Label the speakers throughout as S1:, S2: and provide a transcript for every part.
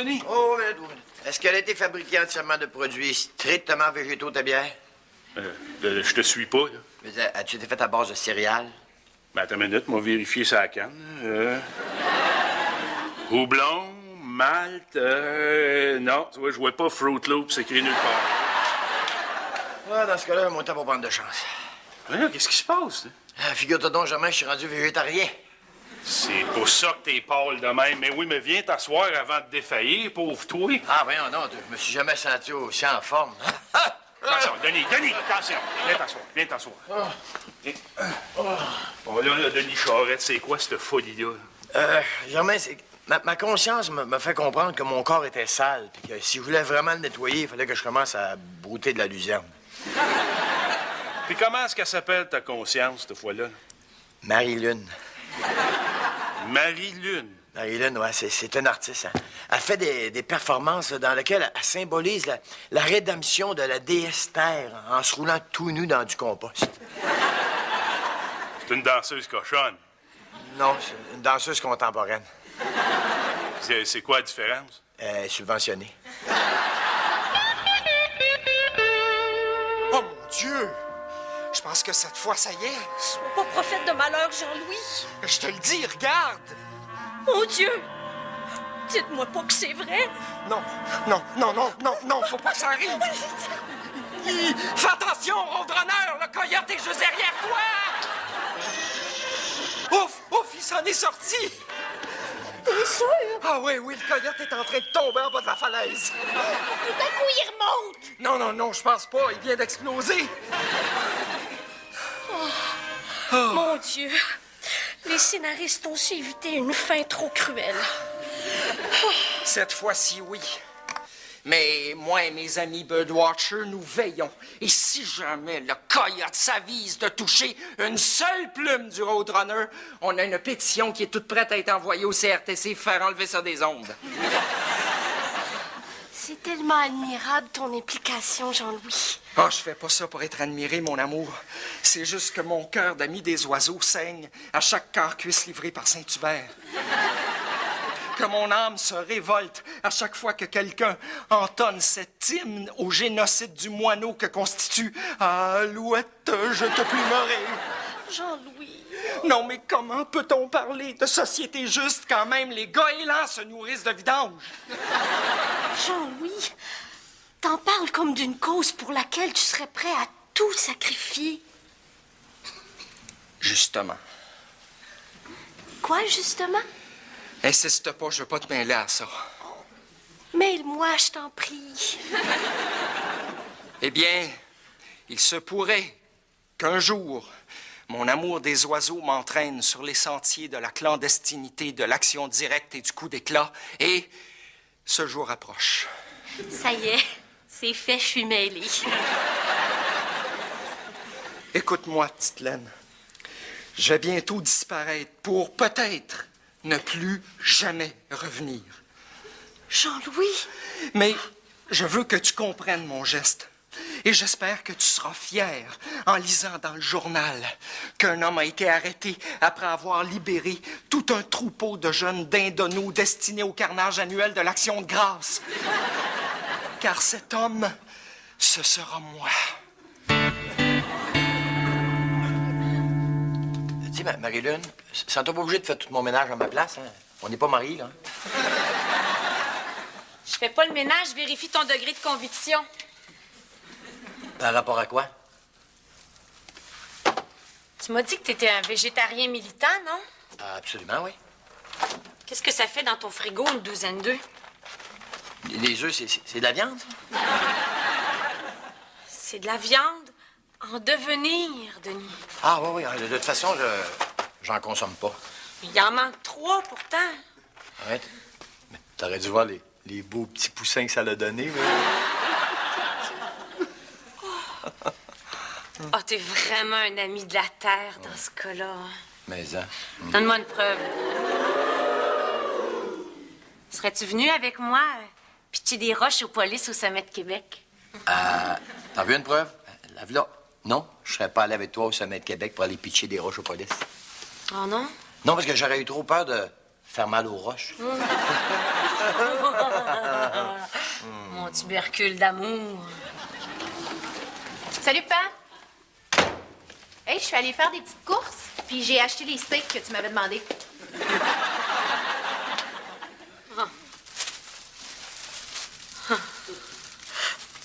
S1: Denis?
S2: Oh, mais est-ce qu'elle a été fabriquée entièrement de produits strictement végétaux, ta bière?
S1: Je te suis pas, là.
S2: Mais as-tu été faite à base de céréales?
S1: Ben, attends une minute, moi, vérifier sa canne. Houblon, malt, non, tu vois, je vois pas Fruit Loops écrit nulle part.
S2: Ah, dans ce cas-là, mon temps pour prendre de chance.
S1: Voyons, qu'est-ce qui se passe, là?
S2: Figure-toi donc, Germain, je suis rendu végétarien.
S1: C'est pour ça que t'es pâle de même. Mais oui, mais viens t'asseoir avant de défaillir, pauvre toi.
S2: Ah, voyons, non, je me suis jamais senti aussi en forme.
S1: Attention, Denis, attention. Viens t'asseoir. Bon, là, Denis Charette, c'est quoi cette folie-là?
S2: Germain, ma conscience me fait comprendre que mon corps était sale, puis que si je voulais vraiment le nettoyer, il fallait que je commence à brouter de la luzerne.
S1: Puis comment est-ce qu'elle s'appelle, ta conscience, cette fois-là?
S2: Marie-Lune.
S1: Marie-Lune.
S2: Marie-Lune, ouais, c'est une artiste. Hein. Elle fait des performances là, dans lesquelles elle symbolise la rédemption de la déesse Terre en se roulant tout nu dans du compost.
S1: C'est une danseuse cochonne.
S2: Non, c'est une danseuse contemporaine.
S1: C'est quoi la différence?
S2: Subventionnée.
S3: Oh, mon Dieu! Je pense que cette fois, ça y est.
S4: Sois pas prophète de malheur, Jean-Louis.
S3: Je te le dis, regarde!
S4: Mon Dieu! Dites-moi pas que c'est vrai.
S3: Non, faut pas que ça arrive. Fais attention, Roadrunner, le coyote est juste derrière toi! Ouf, il s'en est sorti!
S4: T'es sûr?
S3: Ah oui, le coyote est en train de tomber en bas de la falaise.
S4: Tout d'un coup, il remonte.
S3: Non, je pense pas, il vient d'exploser.
S4: Mon Dieu! Les scénaristes ont aussi évité une fin trop cruelle.
S3: Cette fois-ci, oui. Mais moi et mes amis Birdwatchers, nous veillons. Et si jamais le coyote s'avise de toucher une seule plume du Roadrunner, on a une pétition qui est toute prête à être envoyée au CRTC pour faire enlever ça des ondes.
S4: C'est tellement admirable, ton implication, Jean-Louis.
S3: Ah, je fais pas ça pour être admiré, mon amour. C'est juste que mon cœur d'ami des oiseaux saigne à chaque cœur-cuisse livré par Saint-Hubert. Que mon âme se révolte à chaque fois que quelqu'un entonne cet hymne au génocide du moineau que constitue « Alouette, je te plumerai ».
S4: Jean-Louis.
S3: Non, mais comment peut-on parler de société juste quand même les goélands se nourrissent de vidange?
S4: Jean-Louis, t'en parles comme d'une cause pour laquelle tu serais prêt à tout sacrifier.
S3: Justement.
S4: Quoi, justement?
S3: Insiste pas, je veux pas te mêler à ça.
S4: Mêle-moi, je t'en prie.
S3: Eh bien, il se pourrait qu'un jour, mon amour des oiseaux m'entraîne sur les sentiers de la clandestinité, de l'action directe et du coup d'éclat, et ce jour approche.
S4: Ça y est, c'est fait, je suis mêlée.
S3: Écoute-moi, petite Laine. Je vais bientôt disparaître pour peut-être ne plus jamais revenir.
S4: Jean-Louis?
S3: Mais je veux que tu comprennes mon geste. Et j'espère que tu seras fier en lisant dans le journal qu'un homme a été arrêté après avoir libéré tout un troupeau de jeunes dindonos destinés au carnage annuel de l'Action de grâce. Car cet homme, ce sera moi.
S2: Tu sais, Marie-Lune, sans toi pas obligé de faire tout mon ménage à ma place, hein? On n'est pas mariés, là.
S5: Je fais pas le ménage, je vérifie ton degré de conviction.
S2: Par rapport à quoi?
S5: Tu m'as dit que t'étais un végétarien militant, non?
S2: Absolument, oui.
S5: Qu'est-ce que ça fait dans ton frigo, une douzaine d'œufs?
S2: Les œufs, c'est de la viande?
S5: C'est de la viande en devenir, Denis.
S2: Ah, oui, de toute façon, j'en consomme pas.
S5: Il en manque 3, pourtant.
S2: Arrête. Mais t'aurais dû voir les beaux petits poussins que ça l'a donné, oui.
S5: Ah, t'es vraiment un ami de la Terre dans ce cas-là.
S2: Mais, hein?
S5: Donne-moi une preuve. Serais-tu venu avec moi pitcher des roches aux polices au sommet de Québec?
S2: T'as vu une preuve? La voilà. Non, je serais pas allé avec toi au sommet de Québec pour aller pitcher des roches aux polices.
S5: Oh non?
S2: Non, parce que j'aurais eu trop peur de faire mal aux roches.
S5: Mon tubercule d'amour.
S6: Salut, Pan! Hey, je suis allée faire des petites courses, puis j'ai acheté les steaks que tu m'avais demandé.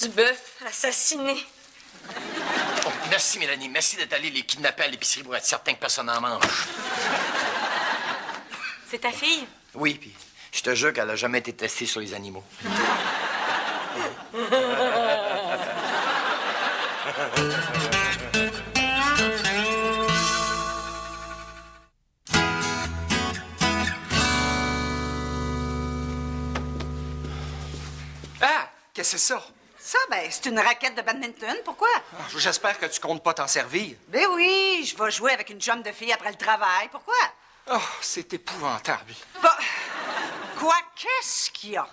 S4: Du bœuf assassiné.
S2: Oh, merci, Mélanie. Merci d'être allée les kidnapper à l'épicerie pour être certain que personne n'en mange.
S5: C'est ta fille?
S2: Oui, puis je te jure qu'elle a jamais été testée sur les animaux.
S3: Ah! Qu'est-ce que c'est ça?
S7: Ça, ben, c'est une raquette de badminton. Pourquoi?
S3: Ah, j'espère que tu comptes pas t'en servir.
S7: Ben oui, je vais jouer avec une chum de fille après le travail. Pourquoi?
S3: Oh, c'est épouvantable.
S7: Bah, quoi? Qu'est-ce qu'il y a?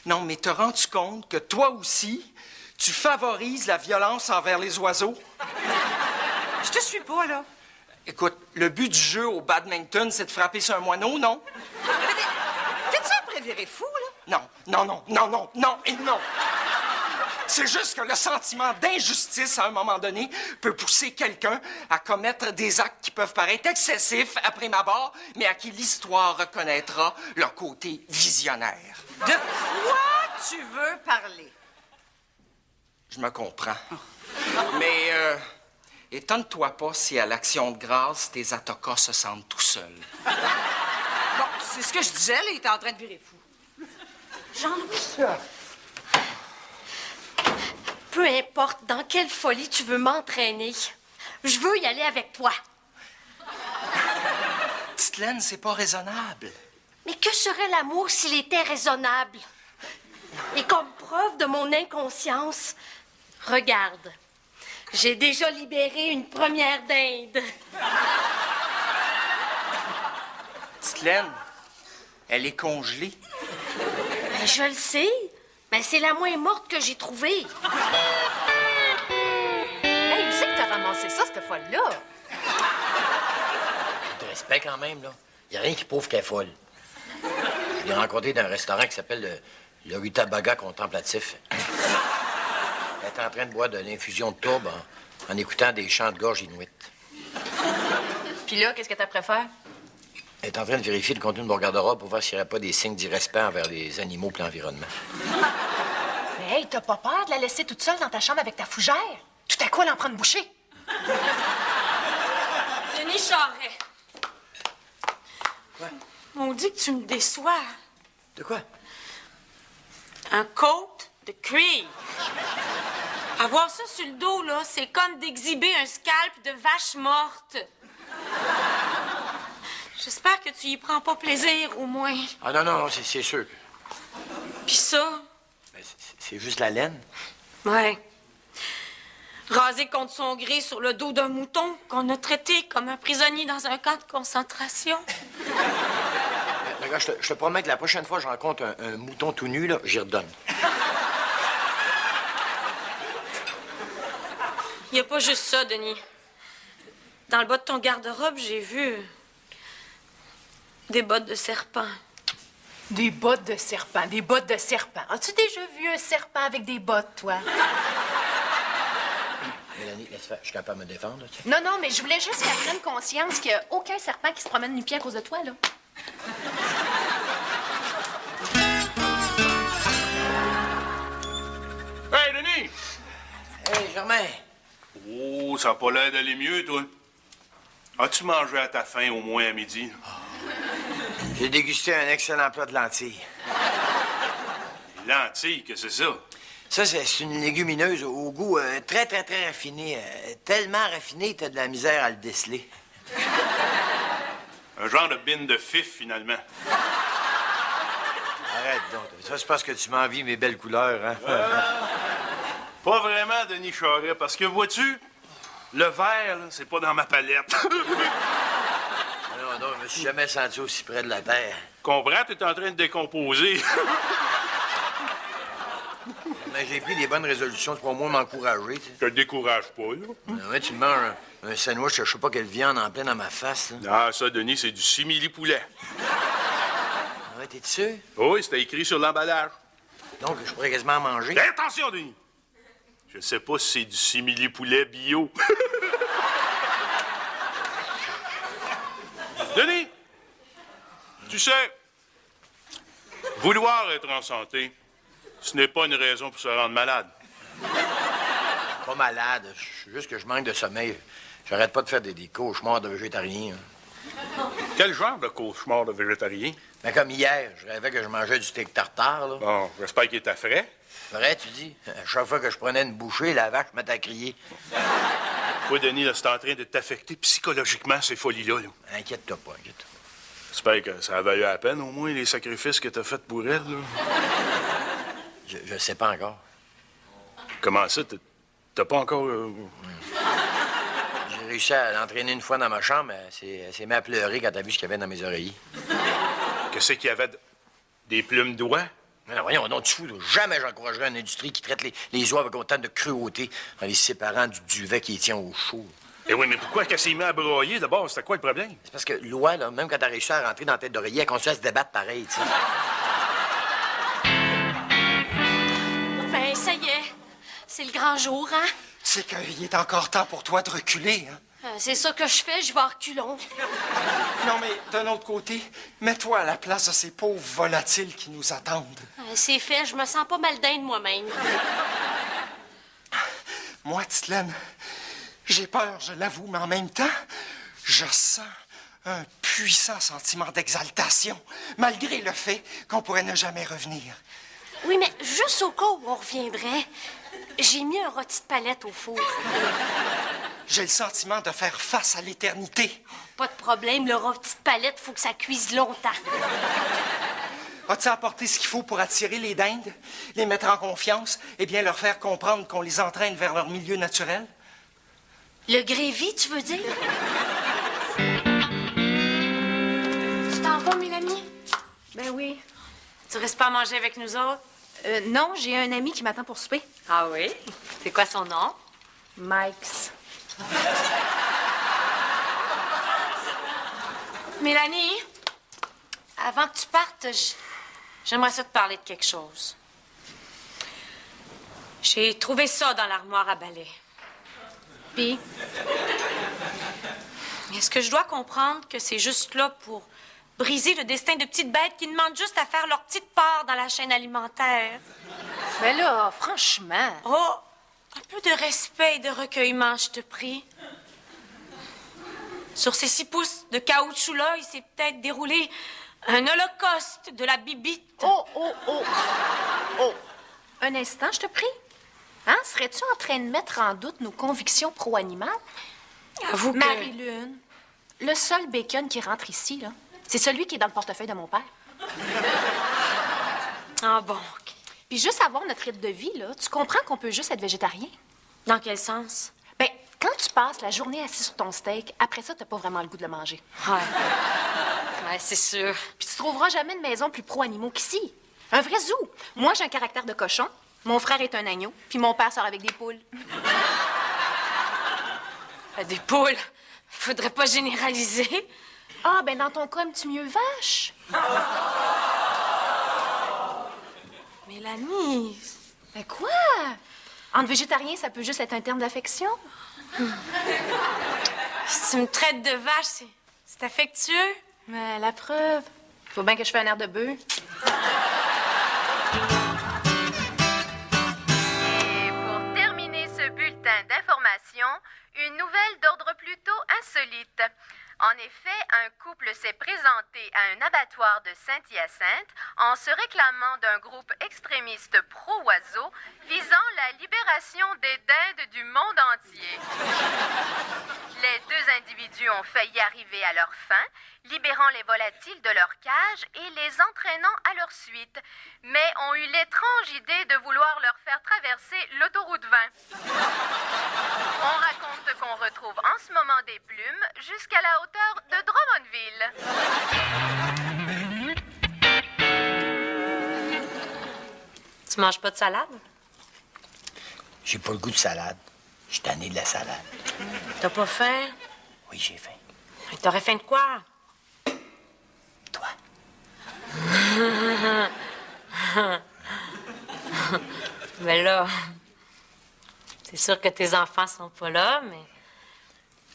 S3: Non, mais te rends-tu compte que toi aussi, tu favorises la violence envers les oiseaux?
S7: Je te suis pas, là.
S3: Écoute, le but du jeu au badminton, c'est de frapper sur un moineau, non?
S7: T'es-tu un préviré fou, là?
S3: Non et non. C'est juste que le sentiment d'injustice, à un moment donné, peut pousser quelqu'un à commettre des actes qui peuvent paraître excessifs après ma barre, mais à qui l'histoire reconnaîtra leur côté visionnaire.
S7: De quoi tu veux parler?
S3: Je me comprends. Mais étonne-toi pas si à l'Action de grâce, tes atocas se sentent tout seuls.
S7: Bon, c'est ce que je disais, là, il était en train de virer fou.
S4: Jean-Louis. Peu importe dans quelle folie tu veux m'entraîner, je veux y aller avec toi.
S3: Petite Laine, c'est pas raisonnable.
S4: Mais que serait l'amour s'il était raisonnable? Et comme preuve de mon inconscience, regarde, j'ai déjà libéré une première dinde.
S3: Petite Laine, elle est congelée.
S4: Ben, je le sais. Ben, c'est la moins morte que j'ai trouvée.
S6: Hey, où c'est que t'as ramassé ça, cette folle-là?
S2: De respect quand même, là. Y a rien qui prouve qu'elle est folle. Je l'ai rencontrée dans un restaurant qui s'appelle le Rutabaga Contemplatif. Elle est en train de boire de l'infusion de tourbe en écoutant des chants de gorge inuits.
S6: Puis là, qu'est-ce que t'as préféré?
S2: Elle est en train de vérifier le contenu de mon garde-robe pour voir s'il n'y aurait pas des signes d'irrespect envers les animaux et l'environnement.
S6: Mais hey, t'as pas peur de la laisser toute seule dans ta chambre avec ta fougère? Tout à coup, elle en prend une bouchée.
S4: Denis Charret.
S2: Quoi?
S4: On dit que tu me déçois.
S2: De quoi?
S4: Un coat de cuir. Avoir ça sur le dos, là, c'est comme d'exhiber un scalp de vache morte. J'espère que tu y prends pas plaisir, au moins.
S2: Ah non, c'est sûr.
S4: Puis ça,
S2: Ben, c'est juste la laine.
S4: ouais. Rasé contre son gré sur le dos d'un mouton qu'on a traité comme un prisonnier dans un camp de concentration.
S2: Regarde, je te promets que la prochaine fois que je rencontre un mouton tout nu, là, j'y redonne.
S4: Il y a pas juste ça, Denis. Dans le bas de ton garde-robe, j'ai vu des bottes de serpent.
S6: Des bottes de serpent, des bottes de serpent. As-tu déjà vu un serpent avec des bottes, toi?
S2: Mélanie, laisse faire. Je suis capable de me défendre, là, tu sais.
S6: Non, mais je voulais juste qu'elle prenne conscience qu'il n'y a aucun serpent qui se promène nu-pied à cause de toi, là.
S1: Hey, Denis!
S2: Hey, Germain!
S1: Oh, ça a pas l'air d'aller mieux, toi. As-tu mangé à ta faim au moins à midi?
S2: J'ai dégusté un excellent plat de lentilles.
S1: Les lentilles, que c'est ça?
S2: Ça, c'est une légumineuse au goût très, très, très raffiné. Tellement raffiné que t'as de la misère à le déceler.
S1: Un genre de bine de fif, finalement.
S2: Arrête donc. Ça, c'est parce que tu m'envies mes belles couleurs, hein?
S1: Pas vraiment, Denis Charret, parce que, vois-tu, le vert, là, c'est pas dans ma palette.
S2: Non, je me suis jamais senti aussi près de la terre.
S1: Comprends? T'es en train de décomposer.
S2: Mais j'ai pris des bonnes résolutions pour au moins m'encourager, tu sais.
S1: Je te décourage pas, là.
S2: Ouais, tu me manges un sandwich, je sais pas quelle viande en pleine dans ma face, là.
S1: Ah, ça, Denis, c'est du simili-poulet.
S2: Ouais, là, t'es sûr?
S1: Oui, c'était écrit sur l'emballage.
S2: Donc, je pourrais quasiment en manger.
S1: Fais attention, Denis! Je sais pas si c'est du simili-poulet bio. Denis! Tu sais, vouloir être en santé, ce n'est pas une raison pour se rendre malade.
S2: Pas malade, c'est juste que je manque de sommeil. J'arrête pas de faire des cauchemars de végétarien.
S1: Quel genre de cauchemar de végétarien?
S2: Mais comme hier, je rêvais que je mangeais du steak tartare, là.
S1: Bon, j'espère qu'il est à frais.
S2: Vrai, tu dis? À chaque fois que je prenais une bouchée, la vache me mettait à crier.
S1: Oui, Denis, là, c'est en train de t'affecter psychologiquement, ces folies-là. Là.
S2: Inquiète-toi pas, inquiète-toi.
S1: J'espère que ça a valu la peine, au moins, les sacrifices que t'as faits pour elle. Là.
S2: Je sais pas encore.
S1: Comment ça? T'as pas encore...
S2: J'ai réussi à l'entraîner une fois dans ma chambre, mais elle s'est mise à pleurer quand elle a vu ce qu'il y avait dans mes oreillers.
S1: Qu'est-ce qu'il y avait? Des plumes d'oie?
S2: Mais non, voyons, donc, tu fous, là. Jamais j'encouragerais une industrie qui traite les oies avec autant de cruauté en les séparant du duvet qui les tient au chaud.
S1: Eh oui, mais pourquoi qu'elle s'est mise à broyer d'abord? C'était quoi le problème?
S2: C'est parce que l'oie, là, même quand t'as réussi à rentrer dans la tête d'oreiller, elle continue à se débattre pareil, tu sais.
S4: Ben, ça y est. C'est le grand jour, hein?
S3: C'est qu'il est encore temps pour toi de reculer, hein?
S4: C'est ça que je fais, je vais en reculons.
S3: Non, mais d'un autre côté, mets-toi à la place de ces pauvres volatiles qui nous attendent.
S4: C'est fait, je me sens pas mal dingue moi-même.
S3: Moi, Titelaine, j'ai peur, je l'avoue, mais en même temps, je sens un puissant sentiment d'exaltation, malgré le fait qu'on pourrait ne jamais revenir.
S4: Oui, mais juste au cas où on reviendrait, j'ai mis un rôti de palette au four.
S3: J'ai le sentiment de faire face à l'éternité.
S4: Pas de problème, le rôti de palette, faut que ça cuise longtemps.
S3: As-tu apporté ce qu'il faut pour attirer les dindes, les mettre en confiance et bien leur faire comprendre qu'on les entraîne vers leur milieu naturel?
S4: Le grévi, tu veux dire? Tu t'en vas, Mélanie?
S6: Ben oui.
S5: Tu restes pas à manger avec nous autres?
S6: Non, j'ai un ami qui m'attend pour souper.
S5: Ah oui? C'est quoi son nom?
S6: Mike's.
S5: Mélanie, avant que tu partes, j'aimerais ça te parler de quelque chose. J'ai trouvé ça dans l'armoire à balai.
S6: Puis,
S5: Est-ce que je dois comprendre que c'est juste là pour briser le destin de petites bêtes qui demandent juste à faire leur petite part dans la chaîne alimentaire?
S6: ben là, franchement.
S5: Oh, un peu de respect et de recueillement, je te prie. Sur ces 6 pouces de caoutchouc-là, il s'est peut-être déroulé un holocauste de la bibite.
S6: Oh. Un instant, je te prie. Hein? Serais-tu en train de mettre en doute nos convictions pro-animales?
S5: Avoue que...
S6: Marie-Lune, le seul bacon qui rentre ici, là, c'est celui qui est dans le portefeuille de mon père.
S5: Ah bon, OK.
S6: Puis juste avoir notre rythme de vie, là, tu comprends qu'on peut juste être végétarien?
S5: Dans quel sens?
S6: Ben, quand tu passes la journée assis sur ton steak, après ça, t'as pas vraiment le goût de le manger.
S5: Ouais, c'est sûr.
S6: Puis tu trouveras jamais une maison plus pro-animaux qu'ici. Un vrai zoo. Moi, j'ai un caractère de cochon. Mon frère est un agneau. Puis mon père sort avec des poules.
S5: Des poules. Faudrait pas généraliser.
S6: Ah, ben dans ton cas, aimes-tu mieux vache?
S5: Mélanie...
S6: Ben quoi? Entre végétariens, ça peut juste être un terme d'affection.
S5: Si tu me traites de vache, c'est affectueux.
S6: Mais la preuve. Faut bien que je fasse un air de bœuf.
S8: Et pour terminer ce bulletin d'information, une nouvelle d'ordre plutôt insolite. En effet, un couple s'est présenté à un abattoir de Saint-Hyacinthe en se réclamant d'un groupe extrémiste pro-oiseaux visant la libération des dindes du monde entier. Les 2 individus ont failli arriver à leur fin, libérant les volatiles de leur cage et les entraînant à leur suite, mais ont eu l'étrange idée de vouloir leur faire traverser l'autoroute 20. On raconte qu'on retrouve en ce moment des plumes jusqu'à la hauteur de Drummondville.
S5: Tu manges pas de salade?
S2: J'ai pas le goût de salade. Je suis tanné de la salade.
S5: T'as pas faim?
S2: Oui, j'ai faim.
S5: T'aurais faim de quoi?
S2: Toi?
S5: Mais là, c'est sûr que tes enfants sont pas là, mais...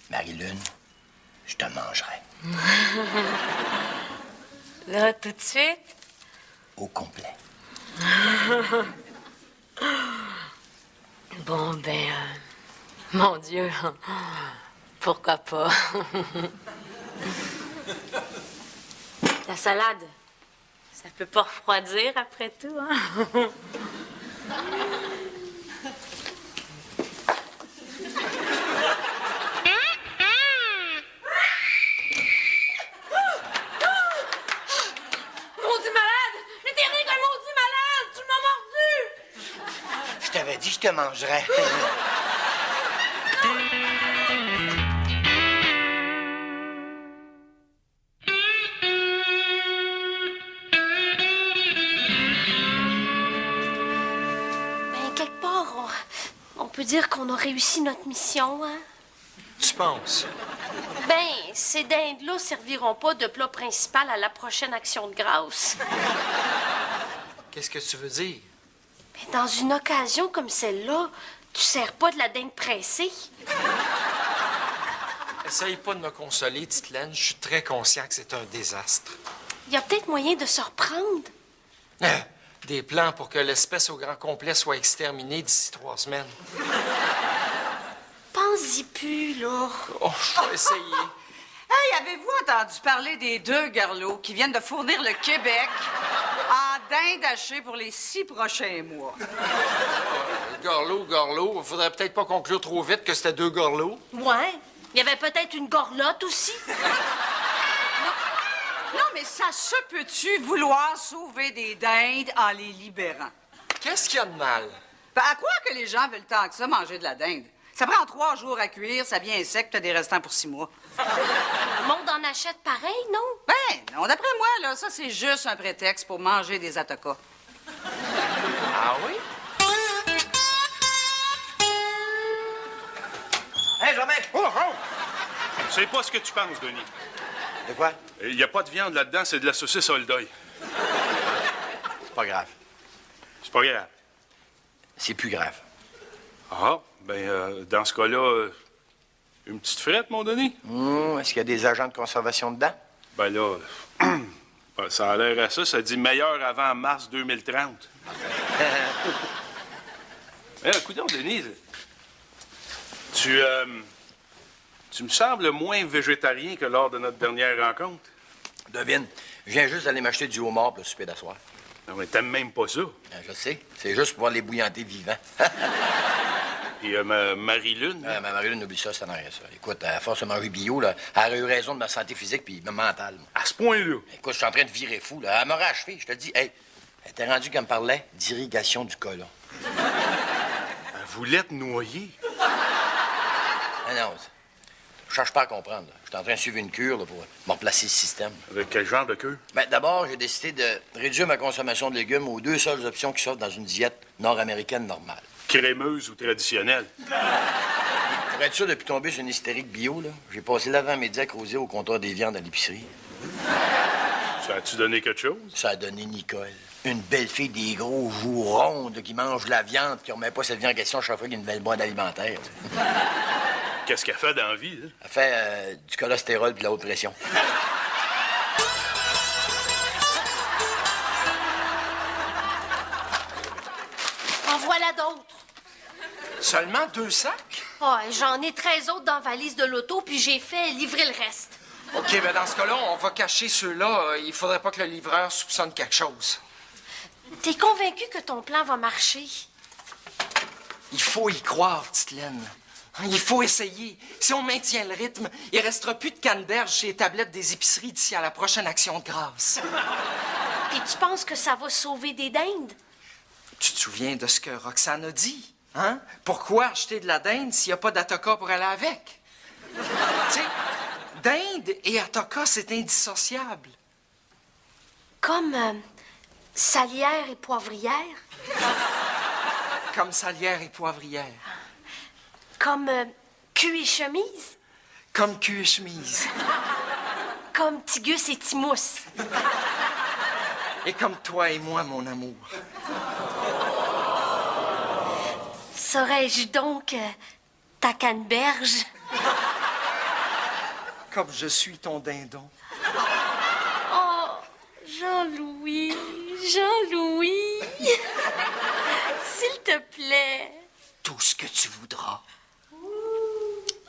S2: Marie-Lune, je te mangerai.
S5: Là, tout de suite?
S2: Au complet.
S5: Bon, ben... mon Dieu, pourquoi pas? La salade, ça peut pas refroidir après tout, hein?
S2: Je t'avais dit, je te mangerai.
S4: Ben, quelque part, on peut dire qu'on a réussi notre mission, hein?
S3: Tu penses?
S4: Ben, ces dindes-là serviront pas de plat principal à la prochaine action de grâce.
S3: Qu'est-ce que tu veux dire?
S4: Ben, dans une occasion comme celle-là, tu sers pas de la dinde pressée.
S3: Essaye pas de me consoler, petite Laine. Je suis très conscient que c'est un désastre.
S4: Il y a peut-être moyen de se reprendre.
S3: Des plans pour que l'espèce au grand complet soit exterminée d'ici 3 semaines.
S4: Pense-y plus, là.
S3: Oh, je vais essayer.
S7: Hey, avez-vous entendu parler des 2 garlots qui viennent de fournir le Québec en dinde hachée pour les 6 prochains mois?
S3: Gorlot, faudrait peut-être pas conclure trop vite que c'était 2 gorlots.
S4: Ouais. Il y avait peut-être une gorlotte aussi.
S7: Non, mais ça se peut-tu vouloir sauver des dindes en les libérant?
S3: Qu'est-ce qu'il y a de mal?
S7: Ben, à quoi que les gens veulent tant que ça manger de la dinde? Ça prend 3 jours à cuire, ça vient sec, t'as des restants pour 6 mois.
S4: Le monde en achète pareil, non?
S7: Ben, non, d'après moi, là, ça, c'est juste un prétexte pour manger des atocas.
S3: Ah oui?
S2: Hé, Germain!
S1: Oh, oh! C'est pas ce que tu penses, Denis.
S2: De quoi?
S1: Il n'y a pas de viande là-dedans, c'est de la saucisse au deuil.
S2: C'est pas grave.
S1: C'est pas grave.
S2: C'est plus grave.
S1: Ah, ben, dans ce cas-là, une petite frette, mon Denis?
S2: Est-ce qu'il y a des agents de conservation dedans?
S1: Ben là, ben, ça a l'air à ça. Ça dit meilleur avant mars 2030. Écoute, Denis, tu me sembles moins végétarien que lors de notre dernière rencontre.
S2: Devine, je viens juste d'aller m'acheter du homard pour le souper d'asseoir.
S1: Non, mais t'aimes même pas ça.
S2: Je sais, c'est juste pour pouvoir les bouillanter vivants.
S1: Puis Marie-Lune,
S2: Ma Marie-Lune, oublie ça, c'est en arrière, ça. Écoute, à force de manger bio, là, elle aurait eu raison de ma santé physique puis mentale.
S1: à ce point-là.
S2: Écoute, je suis en train de virer fou, là. Elle m'aurait achevé, je te le dis. Hey, elle était rendue qu'elle me parlait d'irrigation du colon.
S1: Elle voulait te noyer.
S2: Ah non, je cherche pas à comprendre. Là. Je suis en train de suivre une cure là, pour me replacer le système.
S1: Avec quel genre de queue?
S2: Ben, d'abord, j'ai décidé de réduire ma consommation de légumes aux 2 seules options qui s'offrent dans une diète nord-américaine normale.
S1: Crémeuse ou traditionnelle?
S2: Pour être sûr de plus tomber sur une hystérique bio, là, j'ai passé l'avant-midi à creuser au comptoir des viandes à l'épicerie.
S1: Ça a-tu donné quelque chose?
S2: Ça a donné Nicole. Une belle fille des gros joues rondes là, qui mange de la viande, qui remet pas cette vie en question chaque fois qu'il y a une nouvelle boîte alimentaire.
S1: Qu'est-ce qu'elle fait dans la vie? Hein?
S2: Elle fait du cholestérol puis de la haute pression.
S4: En voilà d'autres.
S3: Seulement 2 sacs?
S4: Oh, j'en ai 13 autres dans la valise de l'auto, puis j'ai fait livrer le reste.
S3: OK, ben dans ce cas-là, on va cacher ceux-là. Il faudrait pas que le livreur soupçonne quelque chose.
S4: T'es convaincu que ton plan va marcher?
S3: Il faut y croire, petite Laine. Il faut essayer. Si on maintient le rythme, il restera plus de canneberge chez les tablettes des épiceries d'ici à la prochaine action de grâce.
S4: Et tu penses que ça va sauver des dindes?
S3: Tu te souviens de ce que Roxane a dit? Hein? Pourquoi acheter de la dinde s'il n'y a pas d'atoka pour aller avec? Tu sais, dinde et atoka, c'est indissociable.
S4: Comme salière et poivrière?
S3: Comme salière et poivrière.
S4: Comme cul et chemise?
S3: Comme cul et chemise.
S4: Comme Tigus et Timousse?
S3: Et comme toi et moi, mon amour.
S4: Serais-je donc ta canneberge?
S3: Comme je suis ton dindon.
S4: Oh, Jean-Louis, Jean-Louis. S'il te plaît.
S3: Tout ce que tu voudras.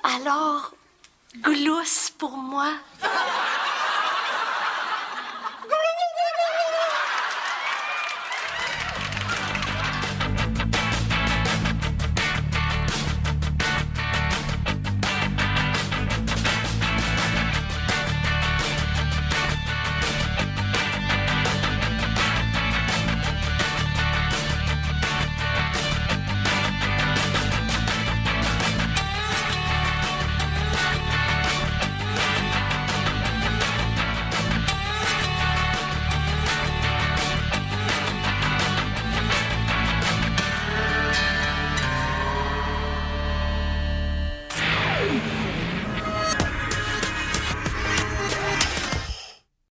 S4: Alors, glousse pour moi.